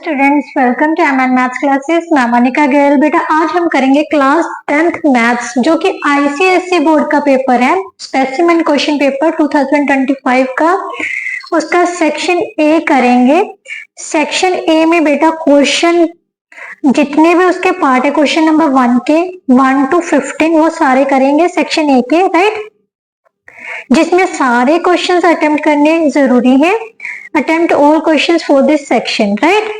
Students, welcome to MN maths classes. मैं मोनिका गोयल। बेटा आज हम करेंगे क्लास 10th मैथ्स, जो कि आईसीएसई बोर्ड का पेपर है, स्पेसिमेन क्वेश्चन पेपर 2025 का। उसका सेक्शन ए करेंगे। सेक्शन ए में बेटा क्वेश्चन जितने भी उसके पार्ट है क्वेश्चन नंबर 1 के 1 to 15 वो सारे करेंगे सेक्शन ए के, राइट, जिसमें सारे क्वेश्चंस अटेम्प्ट करने जरूरी है। Attempt all questions for this section, right.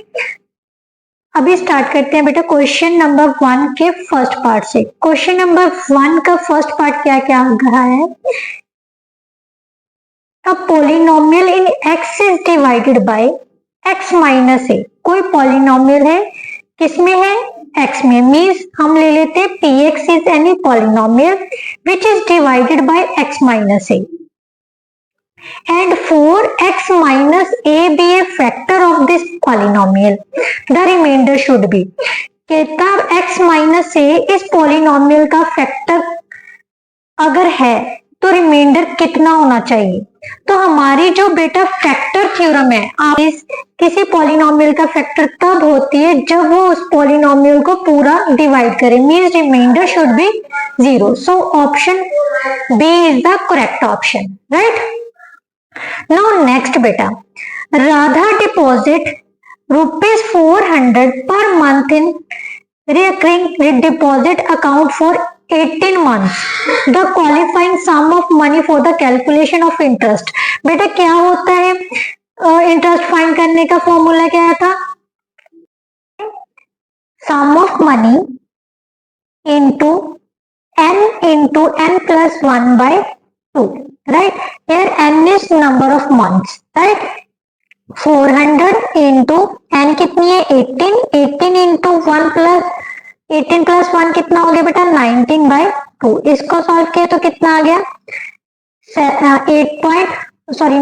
अभी स्टार्ट करते हैं बेटा क्वेश्चन नंबर 1 के फर्स्ट पार्ट से। क्वेश्चन नंबर 1 का फर्स्ट पार्ट क्या क्या रहा है? A polynomial in x is divided by x minus a. कोई पॉलिनोमियल है, किसमें है? x में। मीन्स हम ले लेते हैं px is any polynomial which is divided by x minus A and for x minus a be a factor of this polynomial, the remainder should be। कहता x minus a इस polynomial का factor अगर है तो reminder कितना होना चाहिए? तो हमारी जो बेटा फैक्टर थ्योरम है, आप इस किसी पॉलिनोमियल का फैक्टर तब होती है जब वो उस पॉलिनोमियल को पूरा डिवाइड करे, means remainder should be 0। So option B is the correct option, right. Now next बेटा, Radha deposit ₹400 per month in recurring deposit account for 18 months. The qualifying sum of money for the calculation of interest। बेटा क्या होता है interest find करने का formula क्या था? Sum of money into n plus 1 by 2, right? Here n is number of months, right? 400 into n कितनी है? 18 into 1 plus 18 plus 1 कितना हो गया बेटा? 19 by 2। इसको सॉल्व किया तो कितना आ गया?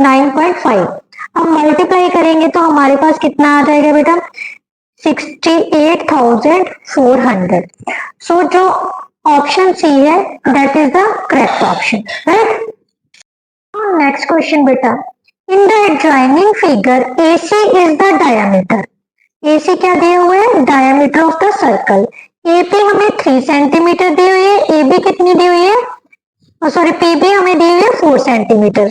9.5। अब मल्टीप्लाई करेंगे तो हमारे पास कितना आ जाएगा बेटा? 68,400। सो जो ऑप्शन सी है that is the correct option, right. Next question बेटा, in the adjoining figure AC is the diameter. AC क्या दिए हुए है? Diameter of the circle. AP हमें 3 सेंटीमीटर दी हुई है, AB कितनी दी हुई है? सॉरी, PB हमें दी हुई है 4 सेंटीमीटर।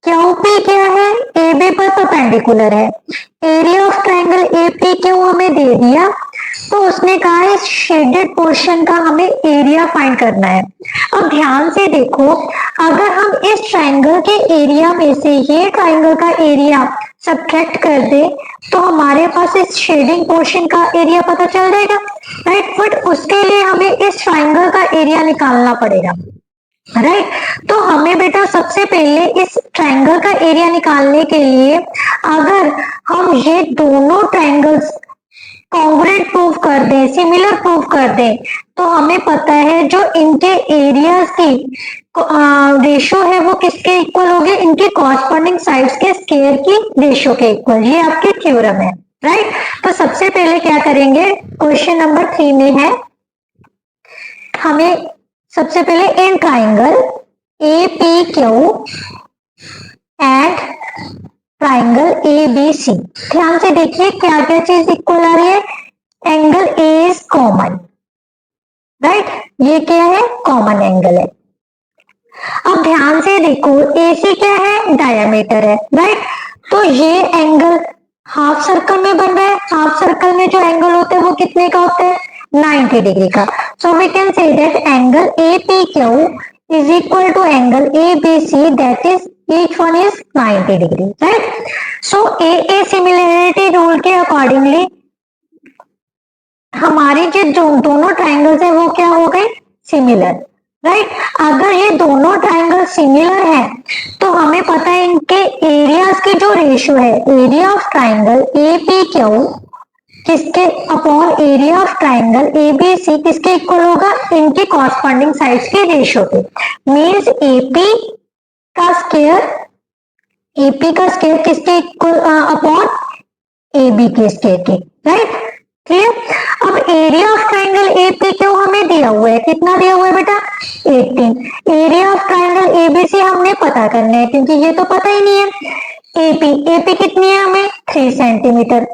QP क्या है? AB पर परपेंडिकुलर है। एरिया ऑफ ट्राइंगल APQ हमें दे दिया, तो उसने कहा इस शेडेड पोर्शन का हमें एरिया फाइंड करना है। अब ध्यान से देखो, अगर हम इस ट्राइंगल के एरिया में से ये ट्राइंगल का एरिया सब्ट्रैक्ट कर दे तो हमारे पास इस शेडिंग पोर्शन का एरिया पता चल जाएगा, राइट। बट उसके लिए हमें इस ट्राइंगल का एरिया निकालना पड़ेगा, राइट। तो हमें बेटा सबसे पहले इस ट्राइंगल का एरिया निकालने के लिए अगर हम ये दोनों ट्राइंगल्स कॉन्ग्रुएंट प्रूव कर दें, सिमिलर प्रूव कर दें, तो हमें पता है जो इनके एरियाज की रेशो है वो किसके इक्वल होगी? इनके कॉरस्पॉन्डिंग साइड्स के स्क्वायर की रेशो के इक्वल। ये आपकी थ्योरम है, राइट। तो सबसे पहले क्या करेंगे, क्वेश्चन नंबर 3 में है, हमें सबसे पहले in triangle APQ and triangle ABC, ध्यान से देखिए क्या क्या चीज इक्वल आ रही है? Angle A is common, right. ये क्या है? कॉमन एंगल है। अब ध्यान से देखो, AC क्या है? डायमीटर है, राइट। तो ये एंगल हाफ सर्कल में बन रहा है। हाफ सर्कल में जो एंगल होते हैं वो कितने का होता है? 90 डिग्री का। So we can say that angle APQ is equal to angle ABC, that is each one is 90 degree, right? So AA similarity rule के accordingly हमारी जो दोनों ट्राइंगल्स है वो क्या हो गए? Similar, right. अगर ये दोनों ट्राइंगल सिमिलर है तो हमें पता है इनके एरियाज की जो रेशियो है, एरिया ऑफ ट्राइंगल APQ किसके upon area of triangle ABC किसके इक्वल होगा? इनके कॉरस्पॉन्डिंग साइड्स के रेशियो के। मींस AP का स्क्वायर किसके इक्वल अपॉन AB के स्क्वायर के, राइट। क्लियर। अब एरिया ऑफ ट्राइंगल APQ हमें दिया हुआ है, कितना दिया हुआ है बेटा? 18। एरिया ऑफ ट्राइंगल ABC हमने पता करना है क्योंकि ये तो पता ही नहीं है। AP कितनी है हमें? 3 सेंटीमीटर।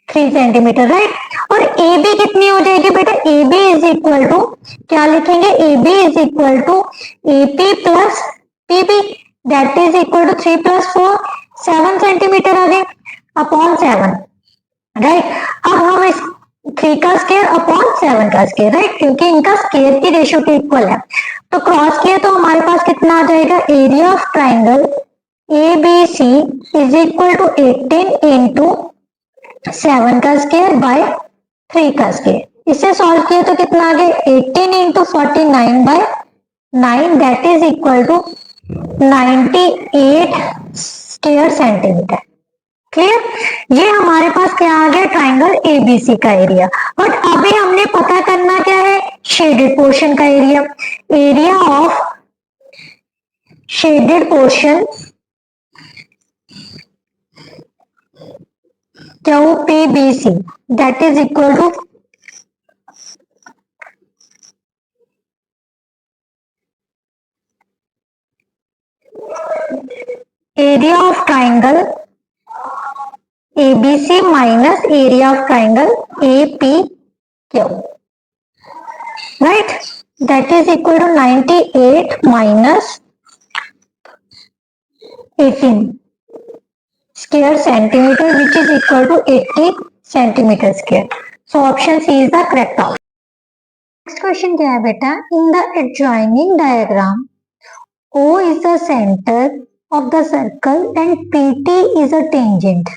3 centimetre, right. और ए बी कितनी हो जाएगी बेटा, A B is equal to क्या लिखेंगे, A B is equal to A P plus P B, that is equal to 3 plus 4, 7 centimetre आ गए अपॉन 7, राइट। अब हम इस 3 का स्केयर अपॉन 7 का स्केयर, राइट, क्योंकि इनका स्केयर की रेशियो के इक्वल है। तो क्रॉस किया तो हमारे पास कितना आ जाएगा, area of triangle A B C is equal to 18 into 7 का स्केयर बाय 3 का स्केयर। इसे सॉल्व किया तो कितना आ गया, 18 into 49 by 9, that is equal to 98 square centimetre. Clear. ये हमारे पास क्या आ गया, ट्राइंगल एबीसी का एरिया। बट अभी हमने पता करना क्या है, शेडेड पोर्शन का area. Area of shaded portion QPBC that is equal to area of triangle ABC minus area of triangle APQ, right? That is equal to 98 minus 18 square centimeter, which is equal to 80 centimeter square. So option C is the correct option. Next question क्या है बेटा, in the adjoining diagram O is the center of the circle and PT is a tangent.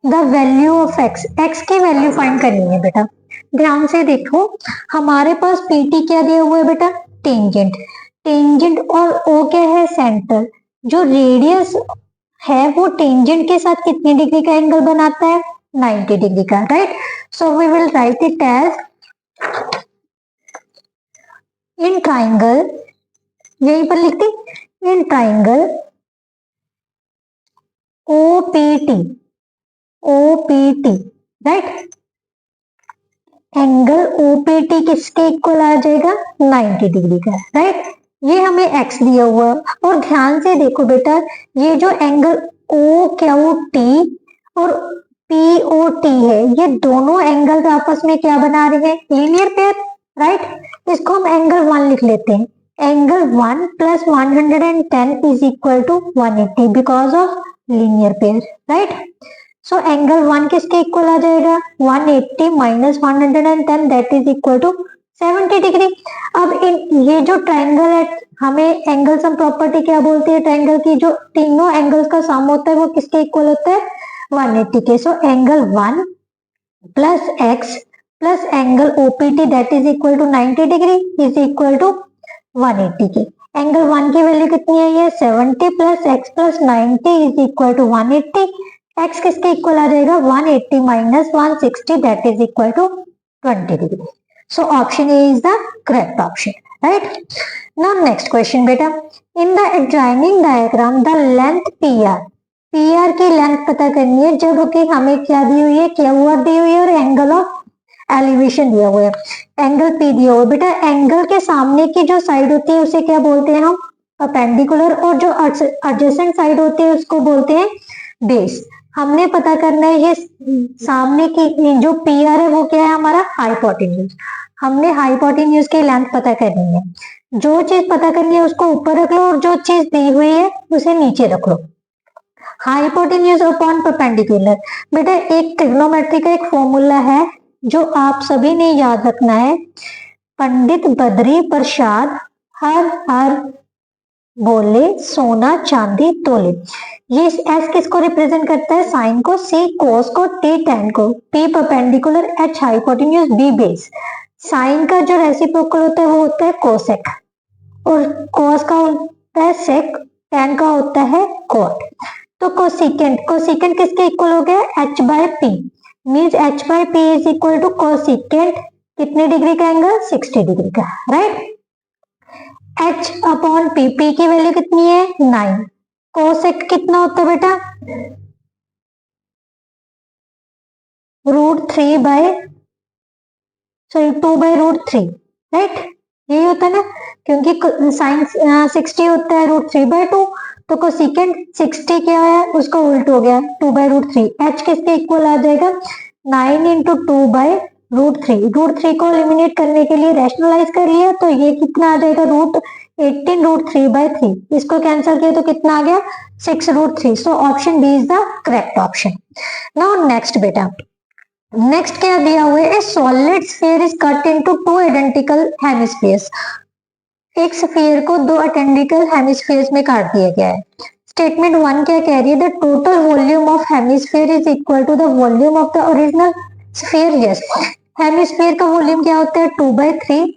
The value of x, x की value find करनी है बेटा। ध्यान से देखो, हमारे पास PT क्या दिया हुआ है बेटा, टेंजेंट। टेंजेंट और O क्या है, सेंटर। जो रेडियस है वो टेंजेंट के साथ कितने डिग्री का एंगल बनाता है, 90 डिग्री का, right. So we will write it as in triangle, यहीं पर लिखते, in triangle OPT, OPT, right. Angle OPT किसके इक्वल आ जाएगा, 90 डिग्री का, राइट। ये हमें x दिया हुआ। और ध्यान से देखो बेटा, ये जो एंगल OQT और POT है, ये दोनों एंगल आपस में क्या बना रहे हैं, लीनियर पेयर, राइट। इसको हम एंगल 1 लिख लेते हैं। Angle 1 plus 110 is equal to 180 because of linear pair, right. So angle 1 किसके इक्वल आ जाएगा, 180 minus 110 that is equal to 70 degree. अब इन ये जो ट्राइंगल है, हमें एंगल सम प्रॉपर्टी क्या बोलते हैं, ट्राइंगल की जो तीनों एंगल्स का सम होता है वो किसके इक्वल होता है, 180 के। So angle 1 plus x plus angle OPT that is equal to 90 degree is equal to 180 के। एंगल 1 की वैल्यू कितनी है, ये 70 plus x plus 90 is equal to 180। x किसके इक्वल आ जाएगा, 180 minus 160 that is equal to 20 degree. So option A is the correct option, right? Now next question बेटा, in the adjoining diagram the length PR, PR की length पता करनी है जबकि हमें क्या दी हुई है, QR दी हुई है और एंगल ऑफ एलिवेशन दिया हुआ है, एंगल P दिया हुआ है। बेटा एंगल के सामने की जो साइड होती है उसे क्या बोलते हैं हम, परपेंडिकुलर, और जो एडजेसेंट साइड होती है उसको बोलते हैं बेस। हमने पता करना है ये सामने की जो PR है वो क्या है, हमारा हाइपोटेन्यूज। हमने हाइपोटेन्यूज की लेंथ पता करनी है। जो चीज पता करनी है उसको ऊपर रख लो और जो चीज दी हुई है उसे नीचे रख लो। हाइपोटेन्यूज अपॉन परपेंडिकुलर, बेटा एक ट्रिग्नोमेट्री का एक फॉर्मूला है जो आप सभी ने याद रखना है। पंडित बद्री प्रसाद हर हर बोले सोना चांदी तोले। ये एस किसको रिप्रेजेंट करता है, साइन को, सी कोस को, टी टेन को, p perpendicular, h hypotenuse, b base. Sine का जो रेसिप्रोकल होता है वो होता है कोसेक, और कोस का होता है सेक, टेन का होता है कोट। तो कोसिकेंट, कोसिकेंट किसके इक्वल हो गया, h by p, means h by p is equal to cosecant कितने डिग्री का एंगल, 60 डिग्री का, right. h upon p, p की वैल्यू कितनी है, 9। कोसेक कितना होता है बेटा, √3 बाय 2/√3, राइट। यही होता है ना, क्योंकि साइन 60 होता है √3/2, तो कोसिकेंट 60 क्या है, उसका उल्ट हो गया 2/√3। h किसके इक्वल आ जाएगा, 9 इंटू 2/√3। √3 को एलिमिनेट करने के लिए रैशनलाइज कर लिया तो ये कितना आ जाएगा, √18√3/3। इसको कैंसिल किया तो कितना आ गया, 6√3। So option B is the correct option. Now next बेटा, नेक्स्ट क्या दिया हुआ है, solid sphere is cut into 2 identical hemispheres. एक स्फीयर को 2 आइडेंटिकल हेमिस्फीयर्स में काट दिया गया है। स्टेटमेंट 1 क्या कह रही है, the total volume of hemisphere is equal to the volume of the original sphere. Yes, hemisphere का वॉल्यूम क्या होता है, 2/3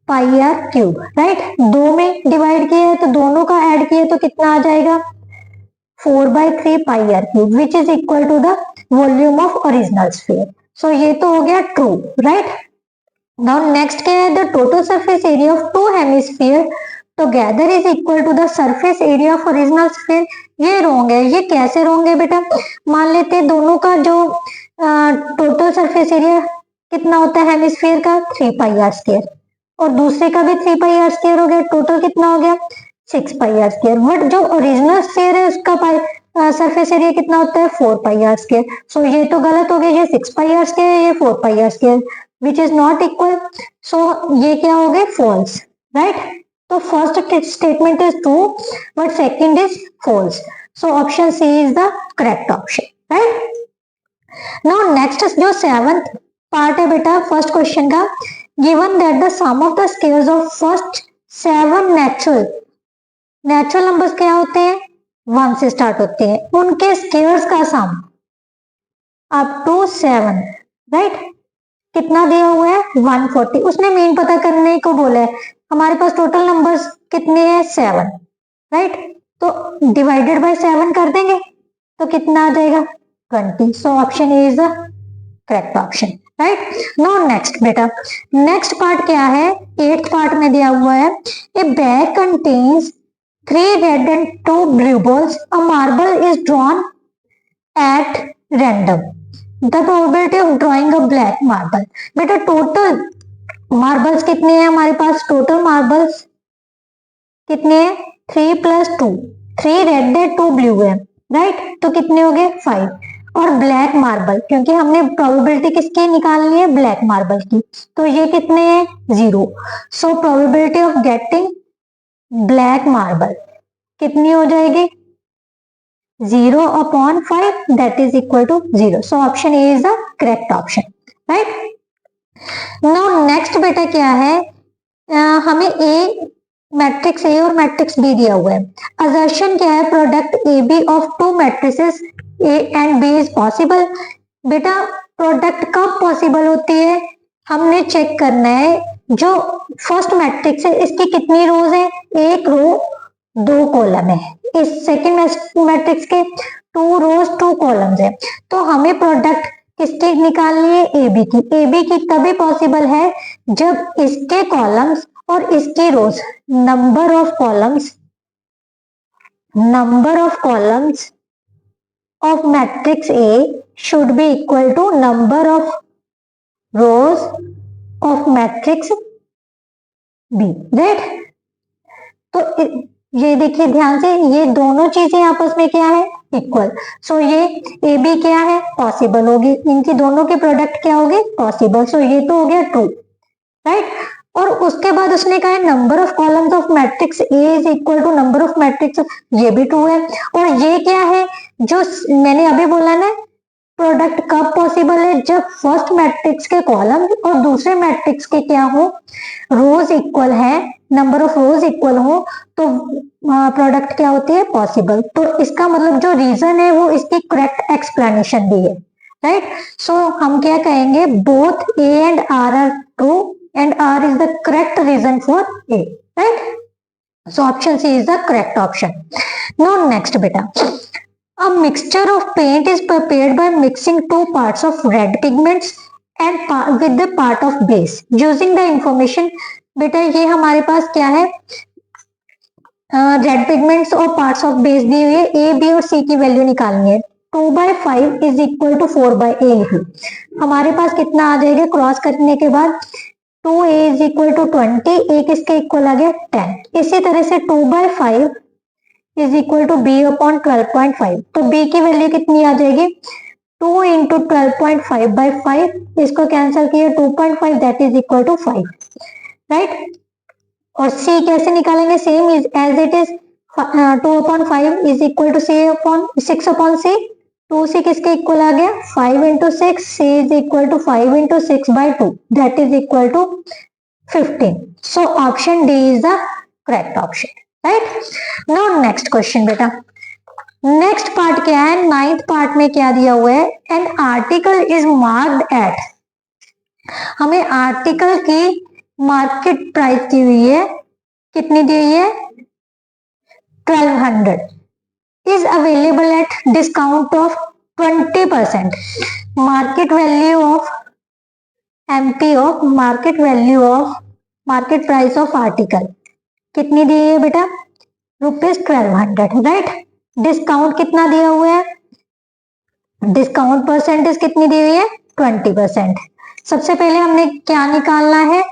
पाई आर क्यूब, राइट। 2 में डिवाइड किया है तो दोनों का ऐड किया तो कितना आ जाएगा, 4/3 pi R cube, which is equal to the volume of original sphere. So ये तो हो गया ट्रू, राइट। नाउ नेक्स्ट क्या है, the total surface area of 2 hemisphere together is equal to the surface area of original sphere. ये wrong है। ये कैसे रॉन्ग है बेटा, मान लेते हैं दोनों का जो टोटल सरफेस एरिया कितना होता है हेमिस्फीयर का, 3πr², और दूसरे का भी 3πr² हो गया, टोटल कितना हो गया, 6πr²। बट जो ओरिजिनल स्फीयर है उसका सरफेस एरिया कितना होता है, 4πr²। सो ये तो गलत हो गया, ये 6πr² है, ये 4πr², which is not equal. So ये क्या हो गया, फॉल्स, राइट। तो first statement is true but second is false. So option C is the correct option, right. Now next जो 7th पार्ट है बेटा फर्स्ट क्वेश्चन का, given that the sum of the squares of first 7 natural numbers क्या होते हैं, 1 से start होते हैं, उनके स्क्वायर्स का सम अप टू 7, राइट। कितना दिया हुआ है, 140। उसने मीन पता करने को बोला है। हमारे पास टोटल नंबर्स कितने हैं, 7, राइट। तो डिवाइडेड बाय 7 कर देंगे तो कितना आ जाएगा, 20। सो option A is the correct option, right. Now next बेटा, नेक्स्ट पार्ट क्या है, 8th पार्ट में दिया हुआ है, ए bag contains 3 red and 2 blue balls, a marble is drawn at random, the probability of drawing a black marble. बेटा total marbles कितने हैं हमारे पास, टोटल मार्बल्स कितने हैं, 3 + 2, 3 रेड है 2 ब्लू है, राइट। तो कितने हो गए, 5। और ब्लैक मार्बल, क्योंकि हमने प्रोबेबिलिटी किसकी निकालनी है, ब्लैक मार्बल की, तो ये कितने हैं, 0। So probability of getting black marble कितनी हो जाएगी, 0/5, that is equal to 0। So option A is the correct option, right. Now next बेटा क्या है, हमें ए मैट्रिक्स ए और मैट्रिक्स बी दिया हुआ है। असर्शन क्या है, product A B of 2 matrices A and B is possible. बेटा प्रोडक्ट कब पॉसिबल होती है, हमने चेक करना है जो फर्स्ट मैट्रिक्स है इसकी कितनी रोज है, 1 रो 2 कॉलम है। इस सेकंड मैट्रिक्स के 2 रोज 2 कॉलम्स है। तो हमें प्रोडक्ट किसकी निकालनी है, ए बी की। ए बी की तभी पॉसिबल है जब इसके कॉलम्स और इसकी rows, number of columns of matrix A should be equal to number of rows of matrix B, right? तो ये देखिए ध्यान से, ये दोनों चीजें आपस में क्या है, इक्वल। सो ये ए बी क्या है, पॉसिबल होगी, इनकी दोनों के प्रोडक्ट क्या होगी, पॉसिबल। सो ये तो हो गया ट्रू, राइट। और उसके बाद उसने कहा है number of columns of matrix A is equal to number of matrix, ये भी ट्रू है। और ये क्या है, जो मैंने अभी बोला ना, प्रोडक्ट कब पॉसिबल है, जब फर्स्ट मैट्रिक्स के कॉलम और दूसरे मैट्रिक्स के क्या हो, रोज इक्वल है, नंबर ऑफ रोज इक्वल हो, तो प्रोडक्ट क्या होती है, पॉसिबल। तो इसका मतलब जो रीजन है वो इसकी करेक्ट एक्सप्लेनेशन भी है, राइट। सो हम क्या कहेंगे, both A and R true and R is the correct reason for A, right? So option C is the correct option. Now next beta, a mixture of paint is prepared by mixing 2 parts of red pigments and with the part of base using the information। बेटा ये हमारे पास क्या है, red pigments और parts of base दी हुई है, A B और सी की वैल्यू निकालनी है। 2/5 इज इक्वल टू 4/8। हमारे पास कितना आ जाएगा, क्रॉस करने के बाद 2a इज इक्वल टू 20, एक इसके इक्वल आ गया 10। इसी तरह से 2/5 इज इक्वल टू b/12.5। तो b की वैल्यू कितनी आ जाएगी, 2 इंटू 12.5/5, इसको कैंसिल किया 2.5 that is equal to 5, right. और c कैसे निकालेंगे, same as it is 2/5 is equal to 6/c, 2c किसके इक्वल आ गया 5 into 6, c is equal to 5 into 6/2 that is equal to 15। So option D is the correct option, right. Now next question बेटा, next part क्या है, 9th part में क्या दिया हुआ है, an article is marked eight, हमें आर्टिकल की मार्केट प्राइस दी हुई है, कितनी दी हुई है 1200, is available at discount of 20%, market value of MP of market value of market price of article कितनी दी है बेटा ₹1200, राइट। डिस्काउंट कितना दिया हुआ है, डिस्काउंट परसेंटेज कितनी दी हुई है 20%। सबसे पहले हमने क्या निकालना है,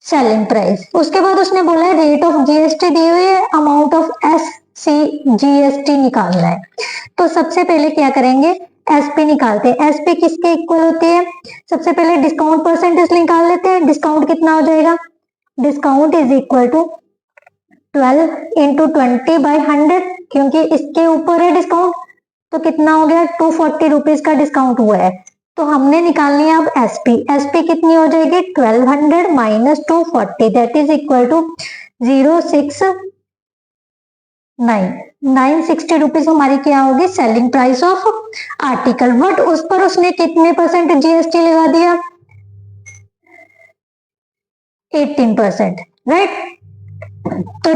सेलिंग प्राइस, उसके बाद उसने बोला है रेट ऑफ जीएसटी दी हुई है, अमाउंट ऑफ एससी जीएसटी निकालना है। तो सबसे पहले क्या करेंगे, एसपी निकालते हैं। एसपी किसके इक्वल होती है, सबसे पहले डिस्काउंट परसेंटेज निकाल लेते हैं। डिस्काउंट कितना हो जाएगा, discount is equal to 12 into 20/100, क्योंकि इसके ऊपर है डिस्काउंट, तो कितना हो गया 240 रुपीज का डिस्काउंट हुआ है। तो हमने निकालनी है अब एसपी, एसपी कितनी हो जाएगी 1200 minus 240 that is equal to 960 rupees हमारी क्या होगी selling price of article, but उस पर उसने कितने परसेंट जीएसटी लगा दिया 18%, राइट। तो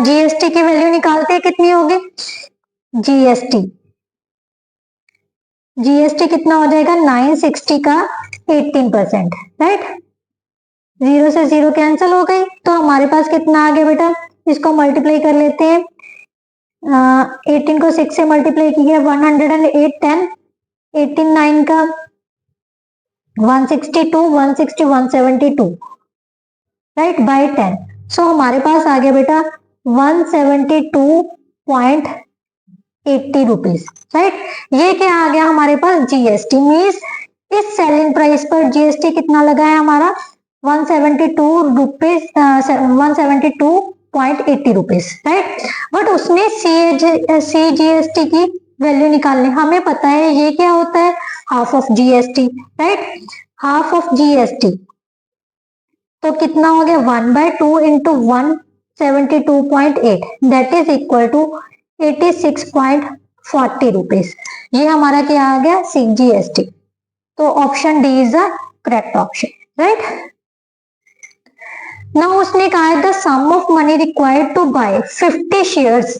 जीएसटी की वैल्यू निकालते हैं, कितनी होगी जीएसटी कितना हो जाएगा 960 का 18%, राइट। 0 से 0 कैंसिल हो गई, तो हमारे पास कितना आ गया बेटा, इसको मल्टीप्लाई कर लेते हैं। 18 को 6 से मल्टीप्लाई किया 108, 10 18 9 का 162 160 172, राइट, बाय 10। सो हमारे पास आ गया बेटा 172.80 रुपीज, राइट। ये क्या आ गया हमारे पास जीएसटी, मीन्स इस सेलिंग प्राइस पर जीएसटी कितना लगा है हमारा 172.80 रुपीज, राइट। बट उसने सीजीएसटी की वैल्यू निकालनी, हमें पता है ये क्या होता है half of GST, right. Half of GST तो कितना हो गया 1/2 into 172.8 that is equal to 86.40 rupees, ये हमारा क्या आ गया सीजीएसटी। तो option D is the correct option, right. Now उसने कहा है the sum of money required to buy 50 shares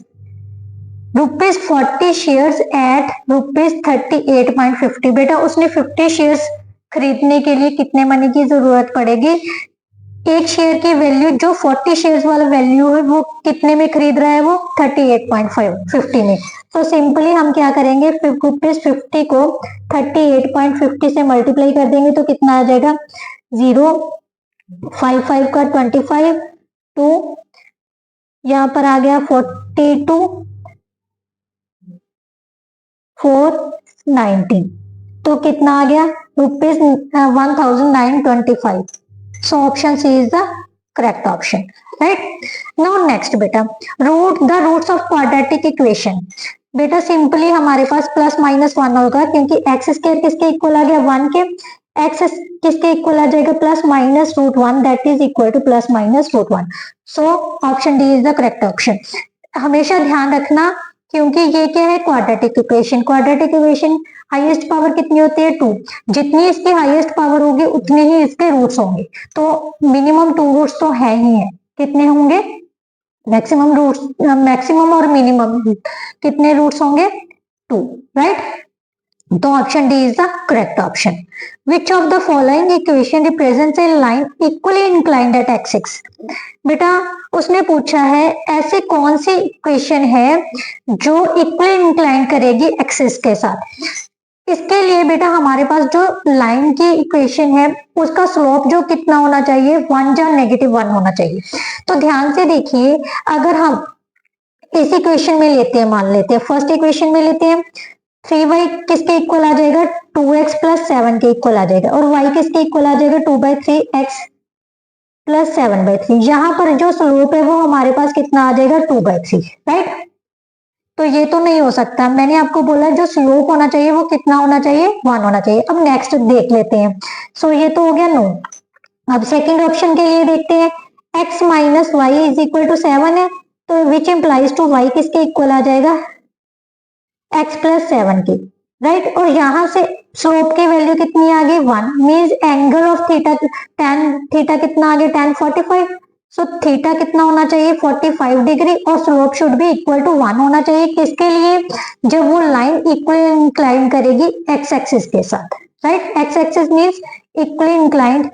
₹40 shares at ₹38.50। बेटा उसने 50 शेयर्स खरीदने के लिए कितने मनी की जरूरत पड़ेगी, एक शेयर की वैल्यू जो 40 शेयर्स वाला वैल्यू है वो कितने में खरीद रहा है वो 38.50 में। तो सिंपली हम क्या करेंगे ₹50 को 38.50 से मल्टीप्लाई कर देंगे तो कितना आ जाएगा 055 का 25 टू यहाँ पर आ गया 42 490, तो कितना आ गया ₹1925। So option C is the correct option, right? Now next बेटा the roots of quadratic equation। बेटा सिंपली हमारे पास प्लस माइनस 1 होगा क्योंकि एक्स स्क्वायर किसके इक्वल आ गया 1 के, एक्स किसके इक्वल आ जाएगा plus minus √1 that is equal two plus minus √1। So option D is the correct option. हमेशा ध्यान रखना क्योंकि ये क्या है quadratic equation, quadratic equation highest power कितनी होती है 2, जितनी इसकी हाईएस्ट पावर होगी उतने ही इसके रूट्स होंगे, तो मिनिमम 2 रूट्स तो है ही है, कितने होंगे मैक्सिमम रूट्स, मैक्सिमम और मिनिमम कितने रूट्स होंगे 2, राइट। तो option D is the correct option. Which of the following equation represents A line equally inclined at axis. बेटा उसने पूछा है ऐसे कौन सी इक्वेशन है जो इक्वली इंक्लाइन करेगी एक्सिस के साथ। इसके लिए बेटा हमारे पास जो लाइन की इक्वेशन है उसका स्लोप जो कितना होना चाहिए 1 या -1 होना चाहिए। तो ध्यान से देखिए अगर हम इस इक्वेशन में लेते हैं, मान लेते हैं फर्स्ट इक्वेशन में लेते हैं 3y किसके इक्वल आ जाएगा, 2x प्लस 7 के इक्वल आ जाएगा, और y किसके इक्वल आ जाएगा, 2/3x प्लस 7/3। यहाँ पर जो स्लोप है वो हमारे पास कितना आ जाएगा, 2/3, राइट। तो ये तो नहीं हो सकता, मैंने आपको बोला जो स्लोप होना चाहिए वो कितना होना चाहिए, 1 होना चाहिए। अब नेक्स्ट देख लेते हैं। सो ये तो हो गया नो। अब सेकंड ऑप्शन के लिए देखते हैं, x minus y is equal to 7 है, तो विच इम्प्लाइज टू y किसके इक्वल आ जाएगा, x प्लस 7 की, राइट। और यहाँ से स्लोप की वैल्यू कितनी आ गई, 1, means angle of theta, tan theta कितना आ गया, tan 45। सो थीटा कितना होना चाहिए, 45 डिग्री, और स्लोप शुड भी इक्वल टू 1 होना चाहिए। किसके लिए, जब वो लाइन इक्वल इंक्लाइन करेगी x एक्सिस के साथ, right. x axis means equally inclined,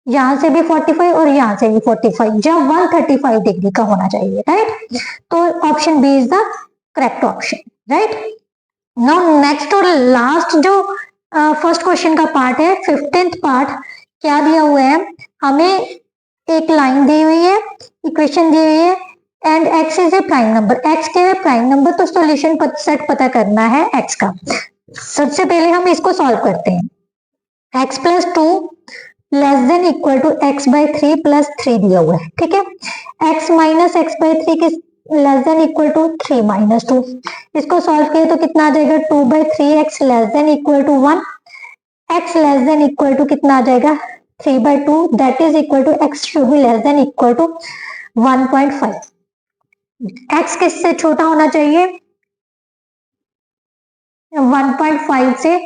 यहाँ से भी 45 और यहाँ से भी 45, जब 135 डिग्री का होना चाहिए, राइट। तो option B is the correct option, right. Now next और लास्ट जो फर्स्ट क्वेश्चन का पार्ट है, 15th पार्ट, क्या दिया हुआ है हमें, एक लाइन दी हुई है, इक्वेशन दी हुई है, and x is a prime number, x क्या है, प्राइम नंबर। तो सॉल्यूशन सेट पता करना है x का। सबसे पहले हम इसको सॉल्व करते हैं। x plus 2 less than equal to x/3 plus 3 दिया हुआ है, ठीक है। x माइनस x/3 किस less than equal to 3 minus 2, इसको सॉल्व किए तो कितना आ जाएगा, 2/3x less than equal to 1, x less than equal to कितना आ जाएगा, 3/2, that is equal to x should be less than equal to 1.5। x किससे छोटा होना चाहिए, 1.5 से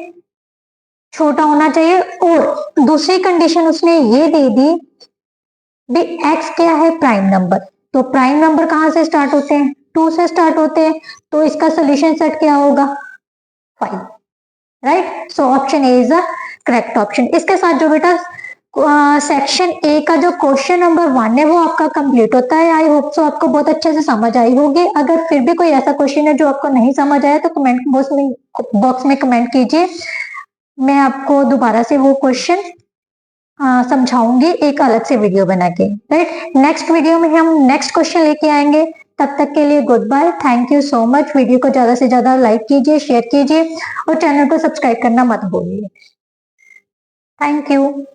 छोटा होना चाहिए। और दूसरी कंडीशन उसने ये दे दी भी x क्या है, प्राइम नंबर। तो प्राइम नंबर कहां से स्टार्ट होते हैं, 2 से स्टार्ट होते हैं, तो इसका सोल्यूशन सेट क्या होगा, 5, right. So option A is the correct option. इसके साथ जो बेटा सेक्शन ए का जो क्वेश्चन नंबर 1 है वो आपका कंप्लीट होता है। आई होप सो आपको बहुत अच्छे से समझ आई होगी। अगर फिर भी कोई ऐसा क्वेश्चन है जो आपको नहीं समझ आया तो कमेंट बॉक्स में कमेंट कीजिए, मैं आपको दोबारा से वो क्वेश्चन समझाऊंगी एक अलग से वीडियो बना के, राइट। नेक्स्ट वीडियो में हम नेक्स्ट क्वेश्चन लेके आएंगे। तब तक के लिए good bye, thank you so much. Video को ज्यादा से ज्यादा लाइक कीजिए, शेयर कीजिए और चैनल को सब्सक्राइब करना मत भूलिए। Thank you.